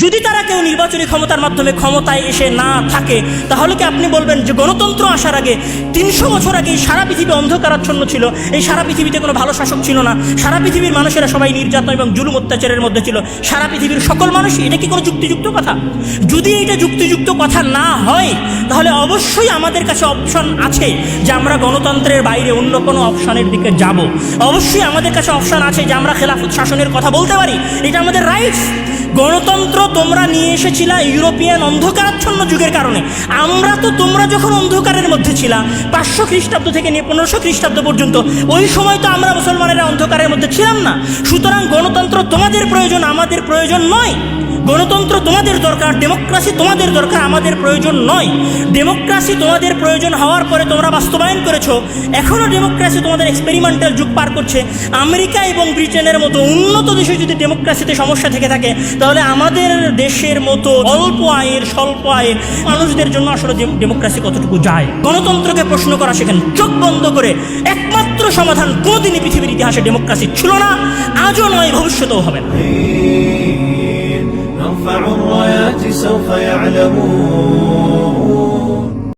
যদি তারা কেউ নির্বাচনী ক্ষমতার মাধ্যমে ক্ষমতায় এসে না থাকে, তাহলে কি আপনি বলবেন যে গণতন্ত্র আসার আগে 300 বছর আগে সারা পৃথিবী অন্ধকারাচ্ছন্ন ছিল, এই সারা পৃথিবীতে কোনো ভালো শাসক ছিল না, সারা পৃথিবীর মানুষেরা সবাই নির্যাতন এবং জুলুম অত্যাচারের মধ্যে ছিল, সারা পৃথিবীর সকল মানুষ? এটা কি কোনো যুক্তিযুক্ত কথা? যদি এটা যুক্তিযুক্ত কথা না হয়, তাহলে অবশ্যই আমাদের কাছে অপশন আছে যে আমরা গণতন্ত্রের বাইরে অন্য কোনো অপশনের দিকে যাব। অবশ্যই আমাদের কাছে অপশন আছে যে আমরা খেলাফত শাসনের কথা বলতে পারি, এটা আমাদের রাইটস। গণতন্ত্র তোমরা নিয়ে এসেছিলা ইউরোপিয়ান অন্ধকারাচ্ছন্ন যুগের কারণে। আমরা তো তোমরা যখন অন্ধকারের মধ্যে ছিলাম 500 খ্রিস্টাব্দ থেকে নিয়ে 1500 খ্রিস্টাব্দ পর্যন্ত, ওই সময় তো আমরা মুসলমানেরা অন্ধকারের মধ্যে ছিলাম না। সুতরাং গণতন্ত্র তোমাদের প্রয়োজন, আমাদের প্রয়োজন নয়। গণতন্ত্র তোমাদের দরকার, ডেমোক্রেসি তোমাদের দরকার, আমাদের প্রয়োজন নয়। ডেমোক্রেসি তোমাদের প্রয়োজন হওয়ার পরে তোমরা বাস্তবায়ন করেছো, এখনও ডেমোক্রেসি তোমাদের এক্সপেরিমেন্টাল যুগ পার করছে। আমেরিকা এবং ব্রিটেনের মতো উন্নত দেশে যদি ডেমোক্রেসিতে সমস্যা থেকে থাকে, তাহলে আমাদের দেশের মতো অল্প আয়ের স্বল্প আয়ের মানুষদের জন্য আসলে ডেমোক্রেসি কতটুকু যায়? গণতন্ত্রকে প্রশ্ন করা শেখেন চোখ বন্ধ করে। একমাত্র সমাধান, কোনোদিনই পৃথিবীর ইতিহাসে ডেমোক্রেসি ছিল না, আজও নয়, ভবিষ্যতেও হবে না। نرفع الرايات سوف يعلمون